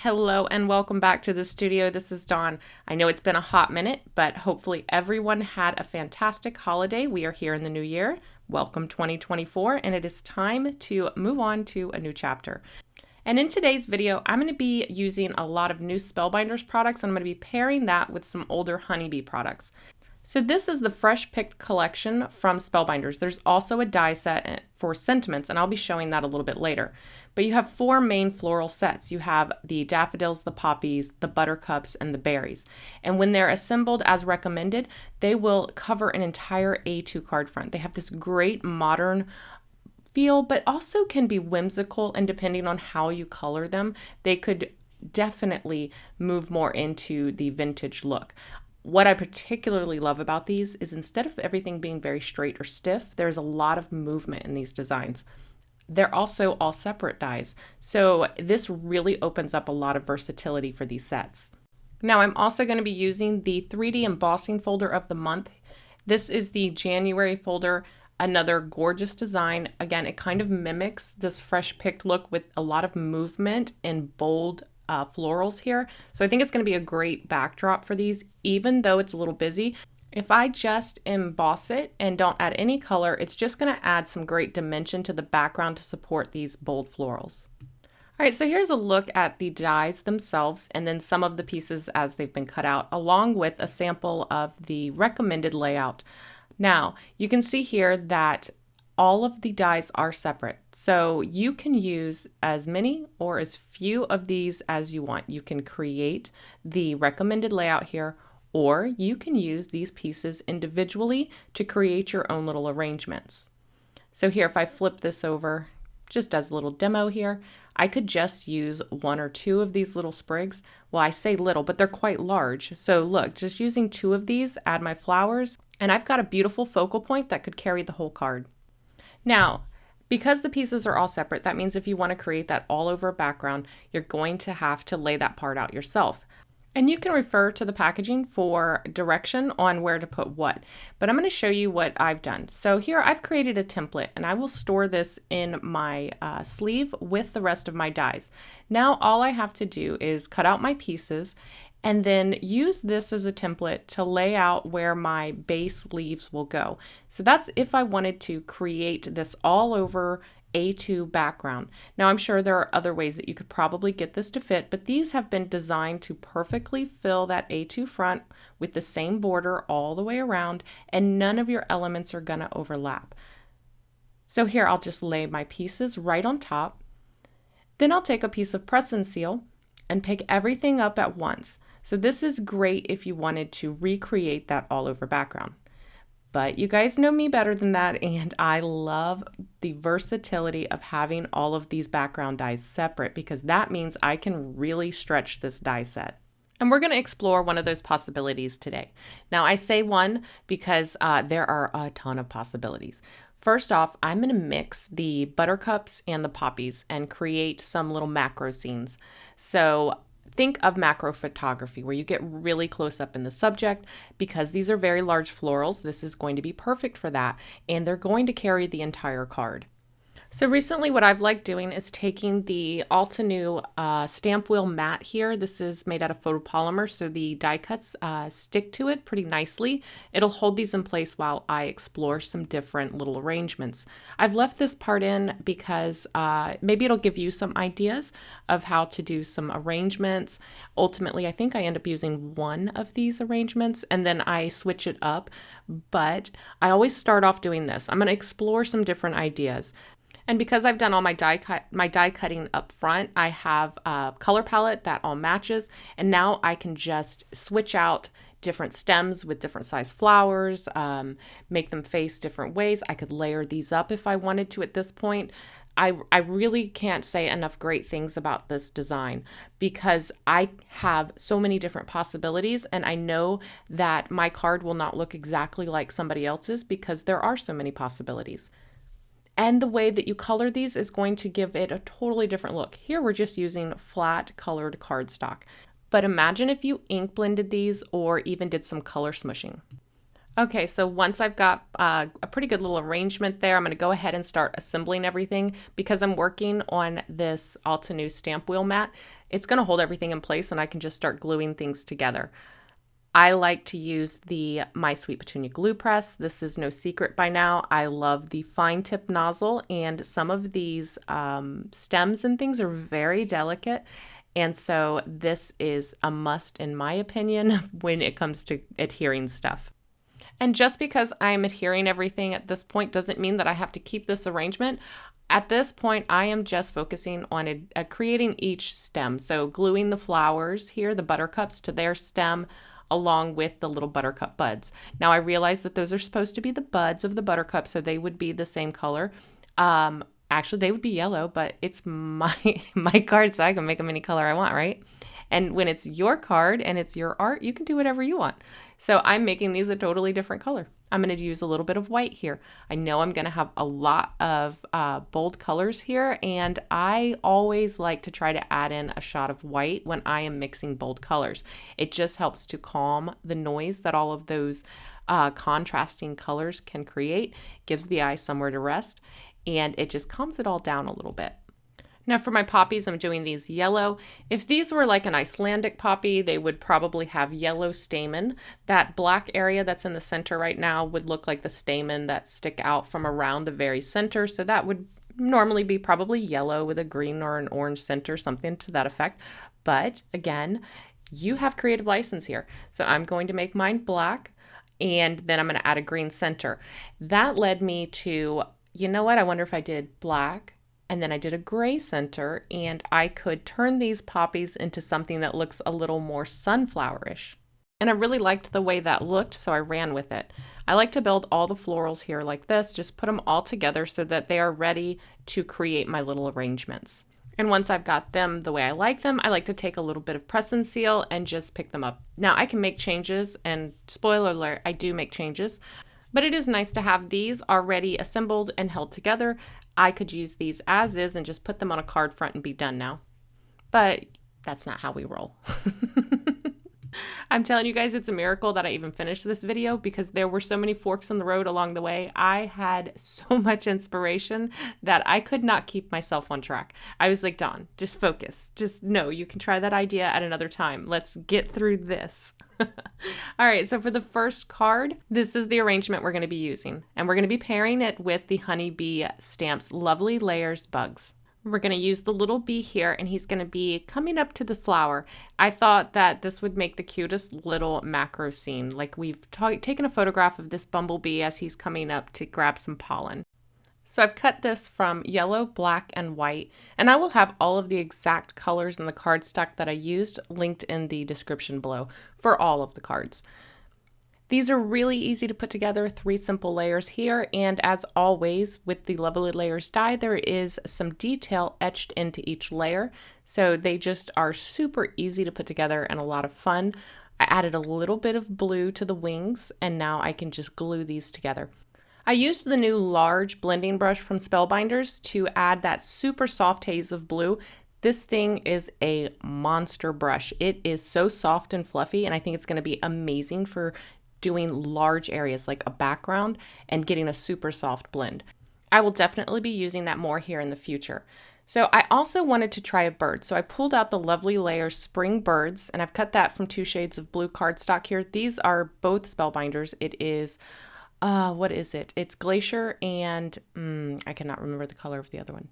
Hello and welcome back to the studio. This is Dawn. I know it's been a hot minute, but hopefully everyone had a fantastic holiday. We are here in the new year. Welcome 2024, and it is time to move on to a new chapter. And in today's video, I'm going to be using a lot of new Spellbinders products, and I'm going to be pairing that with some older honeybee products. So this is the fresh picked collection from Spellbinders. There's also a die set for sentiments, and I'll be showing that a little bit later. But you have four main floral sets. You have the daffodils, the poppies, the buttercups, and the berries. And when they're assembled as recommended, they will cover an entire A2 card front. They have this great modern feel, but also can be whimsical, and depending on how you color them, they could definitely move more into the vintage look. What I particularly love about these is instead of everything being very straight or stiff, there's a lot of movement in these designs. They're also all separate dies, so this really opens up a lot of versatility for these sets. Now I'm also going to be using the 3D embossing folder of the month. This is the January folder, another gorgeous design. Again, it kind of mimics this fresh picked look with a lot of movement and bold florals here. So I think it's going to be a great backdrop for these, even though it's a little busy. If I just emboss it and don't add any color, it's just going to add some great dimension to the background to support these bold florals. All right, so here's a look at the dies themselves and then some of the pieces as they've been cut out, along with a sample of the recommended layout. Now, you can see here that all of the dies are separate, so you can use as many or as few of these as you want. You can create the recommended layout here, or you can use these pieces individually to create your own little arrangements. So here, if I flip this over, just as a little demo here, I could just use one or two of these little sprigs. Well, I say little, but they're quite large. So look, just using two of these, add my flowers, and I've got a beautiful focal point that could carry the whole card. Now, because the pieces are all separate, that means if you want to create that all over background, you're going to have to lay that part out yourself. And you can refer to the packaging for direction on where to put what, but I'm going to show you what I've done. So here I've created a template, and I will store this in my sleeve with the rest of my dies. Now all I have to do is cut out my pieces and then use this as a template to lay out where my base leaves will go. So that's if I wanted to create this all over A2 background. Now I'm sure there are other ways that you could probably get this to fit, but these have been designed to perfectly fill that A2 front with the same border all the way around, and none of your elements are gonna overlap. So here I'll just lay my pieces right on top. Then I'll take a piece of press and seal and pick everything up at once. So this is great if you wanted to recreate that all over background. But you guys know me better than that, and I love the versatility of having all of these background dies separate, because that means I can really stretch this die set. And we're going to explore one of those possibilities today. Now I say one because there are a ton of possibilities. First off, I'm going to mix the buttercups and the poppies and create some little macro scenes. So think of macro photography, where you get really close up in the subject. Because these are very large florals, this is going to be perfect for that, and they're going to carry the entire card. So recently what I've liked doing is taking the Altenew stamp wheel mat here. This is made out of photopolymer, so the die cuts stick to it pretty nicely. It'll hold these in place while I explore some different little arrangements. I've left this part in because maybe it'll give you some ideas of how to do some arrangements. Ultimately, I think I end up using one of these arrangements and then I switch it up, but I always start off doing this. I'm going to explore some different ideas. And because I've done all my die cutting up front, I have a color palette that all matches, and now I can just switch out different stems with different size flowers, make them face different ways. I could layer these up if I wanted to at this point. I really can't say enough great things about this design, because I have so many different possibilities, and I know that my card will not look exactly like somebody else's because there are so many possibilities. And the way that you color these is going to give it a totally different look. Here we're just using flat colored cardstock. But imagine if you ink blended these or even did some color smushing. Okay, so once I've got a pretty good little arrangement there, I'm going to go ahead and start assembling everything. Because I'm working on this Altenew stamp wheel mat, it's going to hold everything in place and I can just start gluing things together. I like to use the My Sweet Petunia glue press. This is no secret by now. I love the fine tip nozzle, and some of these stems and things are very delicate. And so this is a must in my opinion when it comes to adhering stuff. And just because I'm adhering everything at this point doesn't mean that I have to keep this arrangement. At this point, I am just focusing on creating each stem. So gluing the flowers here, the buttercups, to their stem, along with the little buttercup buds. Now I realize that those are supposed to be the buds of the buttercup, so they would be the same color. Actually, they would be yellow, but it's my card, so I can make them any color I want, right? And when it's your card and it's your art, you can do whatever you want. So I'm making these a totally different color. I'm going to use a little bit of white here. I know I'm going to have a lot of bold colors here, and I always like to try to add in a shot of white when I am mixing bold colors. It just helps to calm the noise that all of those contrasting colors can create, gives the eye somewhere to rest, and it just calms it all down a little bit. Now for my poppies, I'm doing these yellow. If these were like an Icelandic poppy, they would probably have yellow stamen. That black area that's in the center right now would look like the stamen that stick out from around the very center. So that would normally be probably yellow with a green or an orange center, something to that effect. But again, you have creative license here. So I'm going to make mine black, and then I'm going to add a green center. That led me to, you know what, I wonder if I did black, and then I did a gray center, and I could turn these poppies into something that looks a little more sunflowerish. And I really liked the way that looked, so I ran with it. I like to build all the florals here like this, just put them all together so that they are ready to create my little arrangements. And once I've got them the way I like them, I like to take a little bit of press and seal and just pick them up. Now I can make changes, and spoiler alert, I do make changes. But it is nice to have these already assembled and held together. I could use these as is and just put them on a card front and be done now. But that's not how we roll. I'm telling you guys, it's a miracle that I even finished this video because there were so many forks in the road along the way. I had so much inspiration that I could not keep myself on track. I was like, Dawn, just focus. Just no, you can try that idea at another time. Let's get through this. All right, so for the first card, this is the arrangement we're going to be using. And we're going to be pairing it with the Honeybee Stamps Lovely Layers Bugs. We're going to use the little bee here, and he's going to be coming up to the flower. I thought that this would make the cutest little macro scene. Like we've taken a photograph of this bumblebee as he's coming up to grab some pollen. So I've cut this from yellow, black, and white, and I will have all of the exact colors in the cardstock that I used linked in the description below for all of the cards. These are really easy to put together, 3 simple layers here, and as always with the Lovely Layers die, there is some detail etched into each layer, so they just are super easy to put together and a lot of fun. I added a little bit of blue to the wings, and now I can just glue these together. I used the new large blending brush from Spellbinders to add that super soft haze of blue. This thing is a monster brush. It is so soft and fluffy, and I think it's going to be amazing for doing large areas like a background and getting a super soft blend. I will definitely be using that more here in the future. So I also wanted to try a bird. So I pulled out the Lovely Layers Spring Birds, and I've cut that from 2 shades of blue cardstock here. These are both Spellbinders. It is, what is it? It's Glacier and I cannot remember the color of the other one.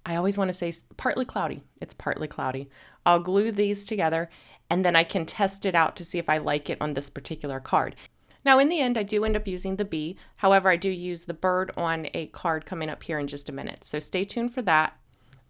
I always want to say Partly Cloudy. It's Partly Cloudy. I'll glue these together, and then I can test it out to see if I like it on this particular card. Now in the end, I do end up using the bee. However, I do use the bird on a card coming up here in just a minute. So stay tuned for that.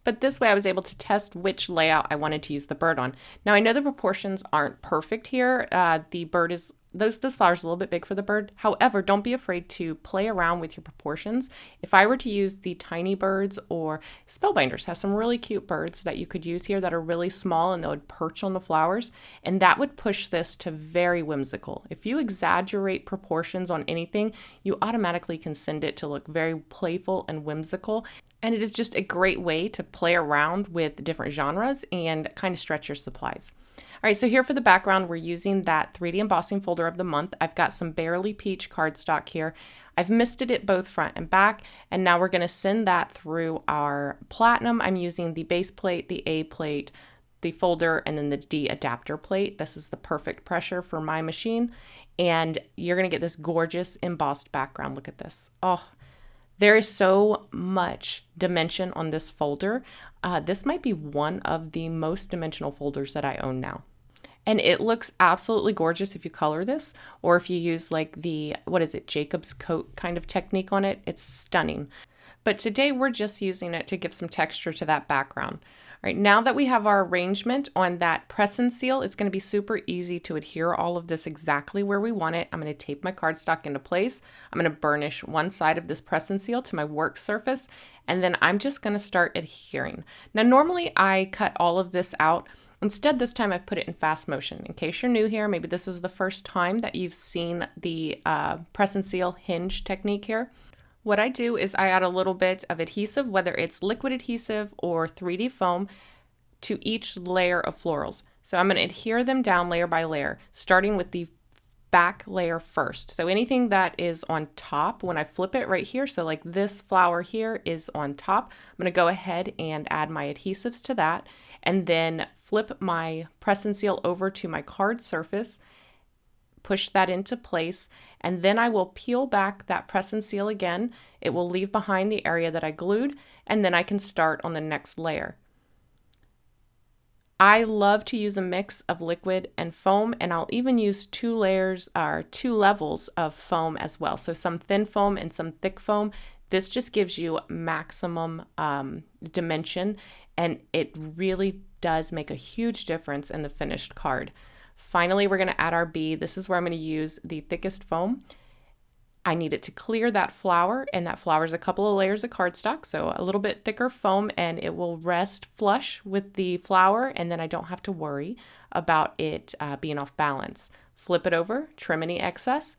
But this way I was able to test which layout I wanted to use the bird on. Now I know the proportions aren't perfect here. The bird is, those flowers are a little bit big for the bird. However, don't be afraid to play around with your proportions. If I were to use the tiny birds, or Spellbinders has some really cute birds that you could use here that are really small and they would perch on the flowers, and that would push this to very whimsical. If you exaggerate proportions on anything, you automatically can send it to look very playful and whimsical. And it is just a great way to play around with different genres and kind of stretch your supplies. All right, so here for the background, we're using that 3D embossing folder of the month. I've got some Barely Peach cardstock here. I've misted it both front and back, and now we're going to send that through our platinum. I'm using the base plate, the A plate, the folder and then the D adapter plate. This is the perfect pressure for my machine. And you're going to get this gorgeous embossed background. Look at this. Oh, there is so much dimension on this folder. This might be one of the most dimensional folders that I own now. And it looks absolutely gorgeous if you color this, or if you use like the, what is it, Jacob's coat kind of technique on it. It's stunning. But today we're just using it to give some texture to that background. All right, now that we have our arrangement on that press and seal, it's going to be super easy to adhere all of this exactly where we want it. I'm going to tape my cardstock into place. I'm going to burnish one side of this press and seal to my work surface, and then I'm just going to start adhering. Now, normally I cut all of this out. Instead, this time I've put it in fast motion. In case you're new here, maybe this is the first time that you've seen the press and seal hinge technique here. What I do is I add a little bit of adhesive, whether it's liquid adhesive or 3D foam, to each layer of florals. So I'm going to adhere them down layer by layer, starting with the back layer first. So anything that is on top, when I flip it right here, so like this flower here is on top, I'm going to go ahead and add my adhesives to that, and then flip my press and seal over to my card surface, push that into place, and then I will peel back that press and seal again. It will leave behind the area that I glued, and then I can start on the next layer. I love to use a mix of liquid and foam, and I'll even use 2 layers or 2 levels of foam as well. So some thin foam and some thick foam. This just gives you maximum dimension, and it really does make a huge difference in the finished card. Finally, we're going to add our B. This is where I'm going to use the thickest foam. I need it to clear that flower, and that flower is a couple of layers of cardstock, so a little bit thicker foam, and it will rest flush with the flower, and then I don't have to worry about it being off balance. Flip it over, trim any excess,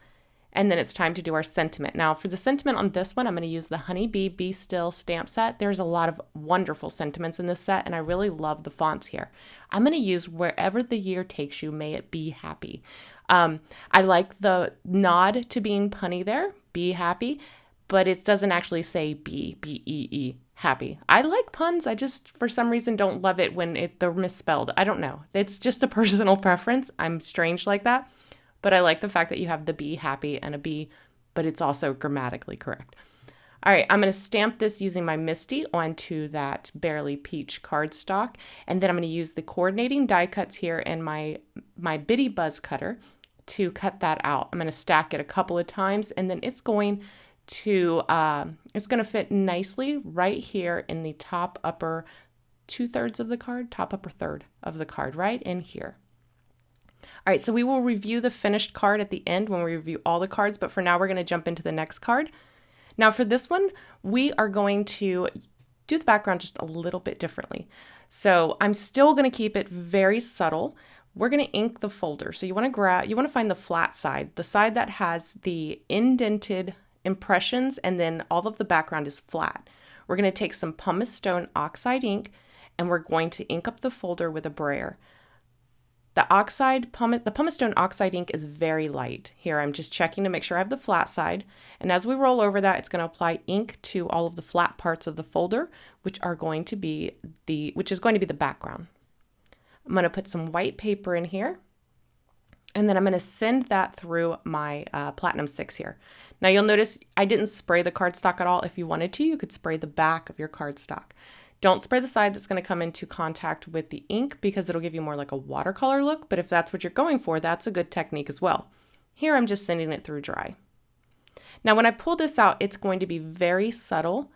and then it's time to do our sentiment. Now, for the sentiment on this one, I'm going to use the Honeybee Be Still stamp set. There's a lot of wonderful sentiments in this set, and I really love the fonts here. I'm going to use Wherever the Year Takes You, May It Be Happy. I like the nod to being punny there, be happy, but it doesn't actually say B-E-E, happy. I like puns. I just, for some reason, don't love it when they're misspelled. I don't know. It's just a personal preference. I'm strange like that. But I like the fact that you have the be happy and a B, but it's also grammatically correct. All right, I'm going to stamp this using my MISC onto that Barely Peach cardstock, and then I'm going to use the coordinating die cuts here and my Bitty Buzz cutter to cut that out. I'm going to stack it a couple of times, and then it's going to fit nicely right here in the top upper 2/3 of the card, top upper third of the card, right in here. All right, so we will review the finished card at the end when we review all the cards, but for now we're going to jump into the next card. Now for this one, we are going to do the background just a little bit differently. So I'm still going to keep it very subtle. We're going to ink the folder. So you want to find the flat side, the side that has the indented impressions, and then all of the background is flat. We're going to take some pumice stone oxide ink, and we're going to ink up the folder with a brayer. The pumice stone oxide ink is very light. Here I'm just checking to make sure I have the flat side, and as we roll over that, it's going to apply ink to all of the flat parts of the folder, which is going to be the background. I'm going to put some white paper in here, and then I'm going to send that through my Platinum 6 here. Now you'll notice I didn't spray the cardstock at all. If you wanted to, you could spray the back of your cardstock. Don't spray the side that's going to come into contact with the ink because it'll give you more like a watercolor look, but if that's what you're going for, that's a good technique as well. Here I'm just sending it through dry. Now when I pull this out, it's going to be very subtle,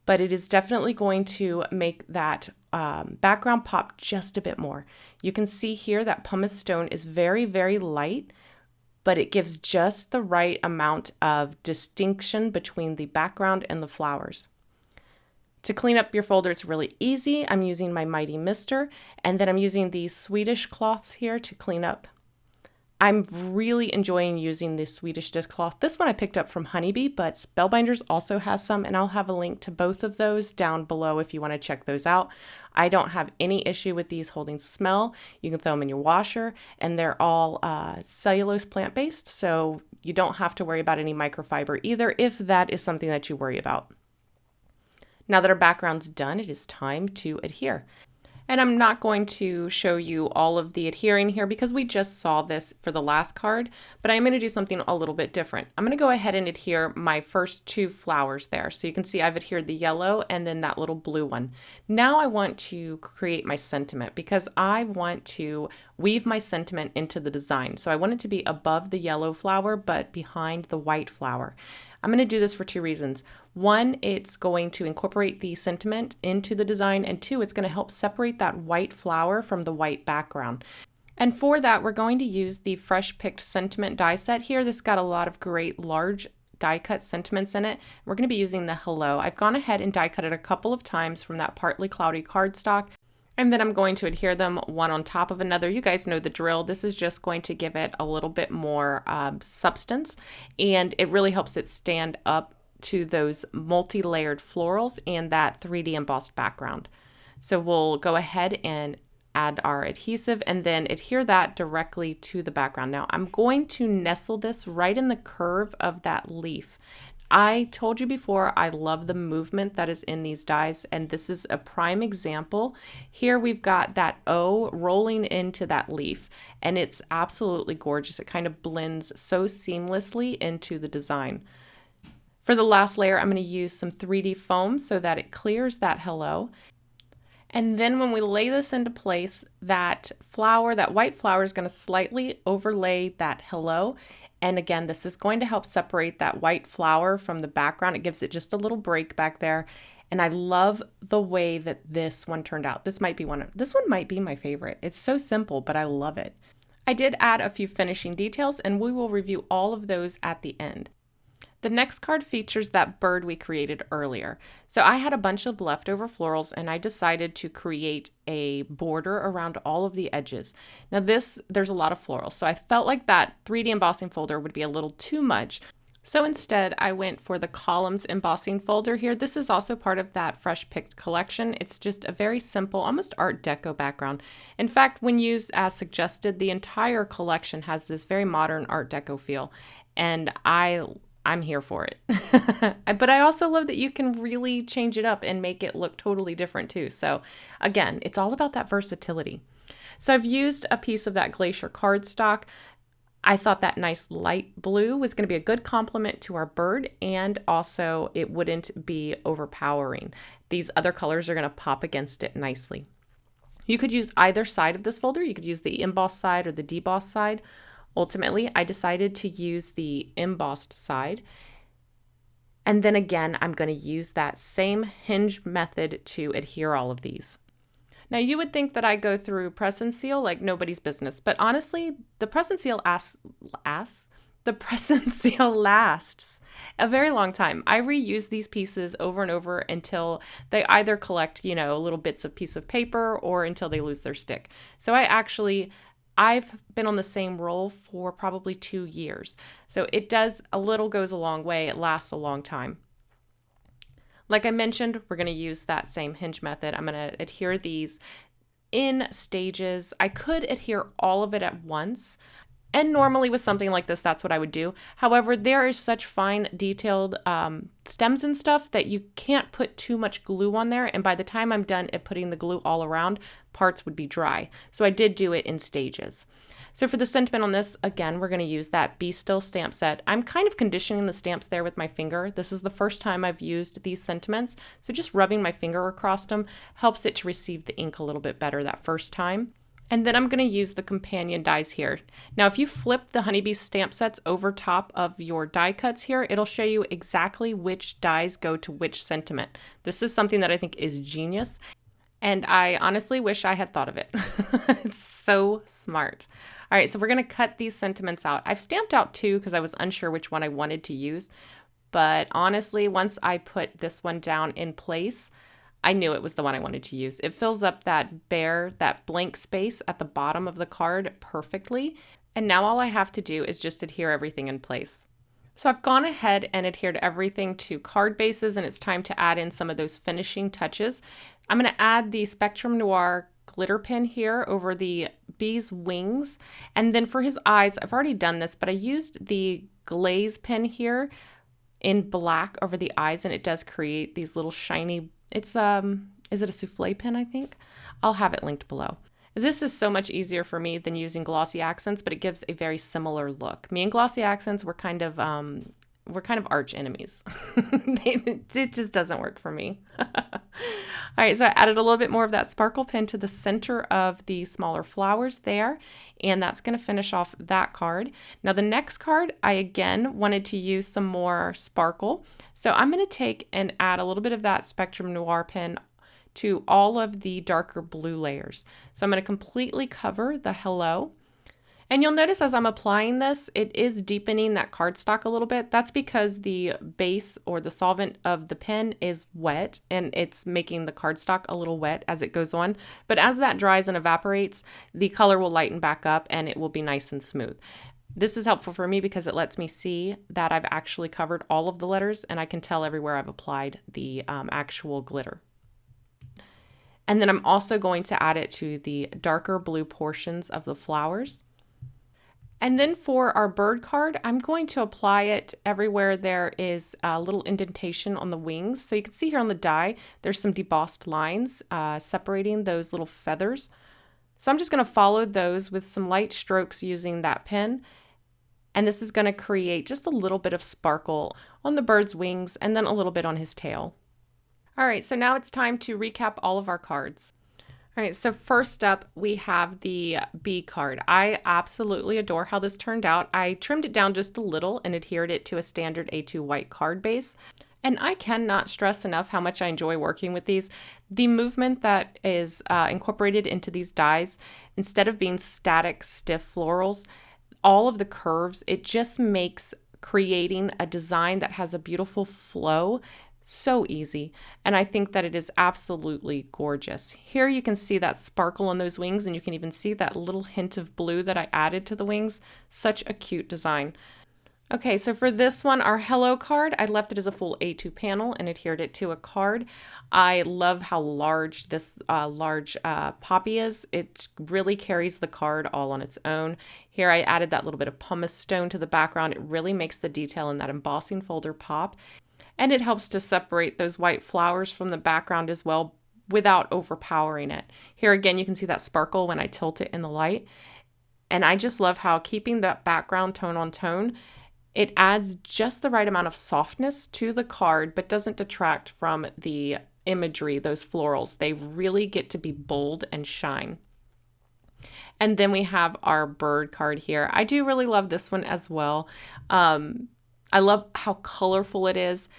but it is definitely going to make that background pop just a bit more. You can see here that pumice stone is very, very light, but it gives just the right amount of distinction between the background and the flowers. To clean up your folder, it's really easy. I'm using my Mighty Mister, and then I'm using these Swedish cloths here to clean up. I'm really enjoying using this Swedish dishcloth. This one I picked up from Honeybee, but Spellbinders also has some, and I'll have a link to both of those down below if you want to check those out. I don't have any issue with these holding smell. You can throw them in your washer, and they're all cellulose plant-based, so you don't have to worry about any microfiber either if that is something that you worry about. Now that our background's done, it is time to adhere. And I'm not going to show you all of the adhering here because we just saw this for the last card, but I'm going to do something a little bit different. I'm going to go ahead and adhere my first two flowers there. So you can see I've adhered the yellow and then that little blue one. Now I want to create my sentiment because I want to weave my sentiment into the design. So I want it to be above the yellow flower, but behind the white flower. I'm going to do this for two reasons. One, it's going to incorporate the sentiment into the design, and two, it's going to help separate that white flower from the white background. And for that, we're going to use the fresh picked sentiment die set here. This got a lot of great large die cut sentiments in it. We're going to be using the Hello. I've gone ahead and die cut it a couple of times from that Partly Cloudy cardstock. And then I'm going to adhere them one on top of another. You guys know the drill. This is just going to give it a little bit more substance, and it really helps it stand up to those multi-layered florals and that 3D embossed background. So we'll go ahead and add our adhesive and then adhere that directly to the background. Now I'm going to nestle this right in the curve of that leaf. I told you before, I love the movement that is in these dies, and this is a prime example. Here we've got that O rolling into that leaf, and it's absolutely gorgeous. It kind of blends so seamlessly into the design. For the last layer, I'm going to use some 3D foam so that it clears that hello. And then when we lay this into place, that flower, that white flower is going to slightly overlay that hello. And again, this is going to help separate that white flower from the background. It gives it just a little break back there. And I love the way that this one turned out. This one might be my favorite. It's so simple, but I love it. I did add a few finishing details, and we will review all of those at the end. The next card features that bird we created earlier. So I had a bunch of leftover florals and I decided to create a border around all of the edges. Now there's a lot of florals, so I felt like that 3D embossing folder would be a little too much. So instead I went for the columns embossing folder here. This is also part of that fresh picked collection. It's just a very simple, almost Art Deco background. In fact, when used as suggested, the entire collection has this very modern Art Deco feel, and I'm here for it. But I also love that you can really change it up and make it look totally different too. So again, it's all about that versatility. So I've used a piece of that Glacier cardstock. I thought that nice light blue was going to be a good complement to our bird, and also it wouldn't be overpowering. These other colors are going to pop against it nicely. You could use either side of this folder. You could use the embossed side or the debossed side. Ultimately, I decided to use the embossed side. And then again, I'm going to use that same hinge method to adhere all of these. Now you would think that I go through press and seal like nobody's business, but honestly, the press and seal lasts a very long time. I reuse these pieces over and over until they either collect, little bits of piece of paper or until they lose their stick. So I've been on the same roll for probably 2 years. So goes a long way. It lasts a long time. Like I mentioned, we're going to use that same hinge method. I'm going to adhere these in stages. I could adhere all of it at once. And normally with something like this, that's what I would do. However, there is such fine detailed stems and stuff that you can't put too much glue on there. And by the time I'm done at putting the glue all around, parts would be dry. So I did do it in stages. So for the sentiment on this, again, we're going to use that Be Still stamp set. I'm kind of conditioning the stamps there with my finger. This is the first time I've used these sentiments. So just rubbing my finger across them helps it to receive the ink a little bit better that first time. And then I'm going to use the companion dies here. Now, if you flip the Honeybee stamp sets over top of your die cuts here, it'll show you exactly which dies go to which sentiment. This is something that I think is genius, and I honestly wish I had thought of it. It's so smart. All right, so we're going to cut these sentiments out. I've stamped out 2 because I was unsure which one I wanted to use, but honestly, once I put this one down in place, I knew it was the one I wanted to use. It fills up that blank space at the bottom of the card perfectly. And now all I have to do is just adhere everything in place. So I've gone ahead and adhered everything to card bases, and it's time to add in some of those finishing touches. I'm going to add the Spectrum Noir glitter pin here over the bee's wings. And then for his eyes, I've already done this, but I used the glaze pin here in black over the eyes, and it does create these little shiny, it's is it a souffle pen, I think? I'll have it linked below. This is so much easier for me than using glossy accents, but it gives a very similar look. Me and glossy accents were kind of arch enemies. It just doesn't work for me. All right, so I added a little bit more of that sparkle pen to the center of the smaller flowers there, and that's going to finish off that card. Now the next card, I again wanted to use some more sparkle. So I'm going to take and add a little bit of that Spectrum Noir pen to all of the darker blue layers. So I'm going to completely cover the hello. And you'll notice as I'm applying this, it is deepening that cardstock a little bit. That's because the base or the solvent of the pen is wet and it's making the cardstock a little wet as it goes on. But as that dries and evaporates, the color will lighten back up and it will be nice and smooth. This is helpful for me because it lets me see that I've actually covered all of the letters and I can tell everywhere I've applied the actual glitter. And then I'm also going to add it to the darker blue portions of the flowers. And then for our bird card, I'm going to apply it everywhere there is a little indentation on the wings. So you can see here on the die, there's some debossed lines separating those little feathers. So I'm just going to follow those with some light strokes using that pen. And this is going to create just a little bit of sparkle on the bird's wings and then a little bit on his tail. All right, so now it's time to recap all of our cards. All right, so first up, we have the bee card. I absolutely adore how this turned out. I trimmed it down just a little and adhered it to a standard A2 white card base. And I cannot stress enough how much I enjoy working with these. The movement that is incorporated into these dies, instead of being static, stiff florals, all of the curves, it just makes creating a design that has a beautiful flow so easy, and I think that it is absolutely gorgeous. Here you can see that sparkle on those wings, and you can even see that little hint of blue that I added to the wings. Such a cute design. Okay, so for this one, our hello card, I left it as a full A2 panel and adhered it to a card. I love how large this large poppy is. It really carries the card all on its own. Here I added that little bit of pumice stone to the background. It really makes the detail in that embossing folder pop. And it helps to separate those white flowers from the background as well without overpowering it. Here again, you can see that sparkle when I tilt it in the light. And I just love how keeping that background tone on tone, it adds just the right amount of softness to the card, but doesn't detract from the imagery, those florals. They really get to be bold and shine. And then we have our bird card here. I do really love this one as well. I love how colorful it is.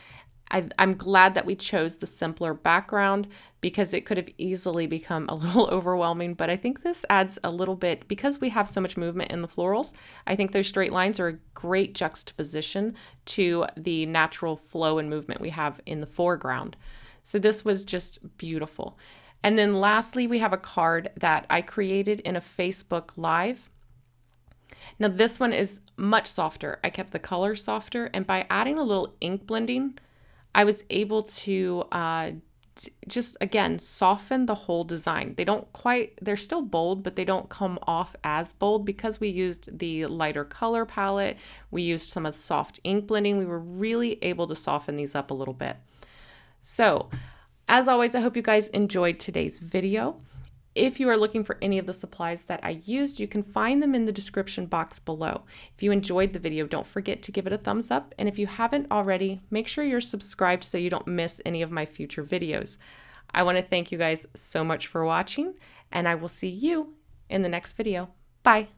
I'm glad that we chose the simpler background because it could have easily become a little overwhelming, but I think this adds a little bit, because we have so much movement in the florals, I think those straight lines are a great juxtaposition to the natural flow and movement we have in the foreground. So this was just beautiful. And then lastly, we have a card that I created in a Facebook Live. Now this one is much softer. I kept the color softer, and by adding a little ink blending, I was able to just again soften the whole design. They're still bold, but they don't come off as bold because we used the lighter color palette. We used some of the soft ink blending. We were really able to soften these up a little bit. So as always, I hope you guys enjoyed today's video. If you are looking for any of the supplies that I used, you can find them in the description box below. If you enjoyed the video, don't forget to give it a thumbs up. And if you haven't already, make sure you're subscribed so you don't miss any of my future videos. I want to thank you guys so much for watching, and I will see you in the next video. Bye.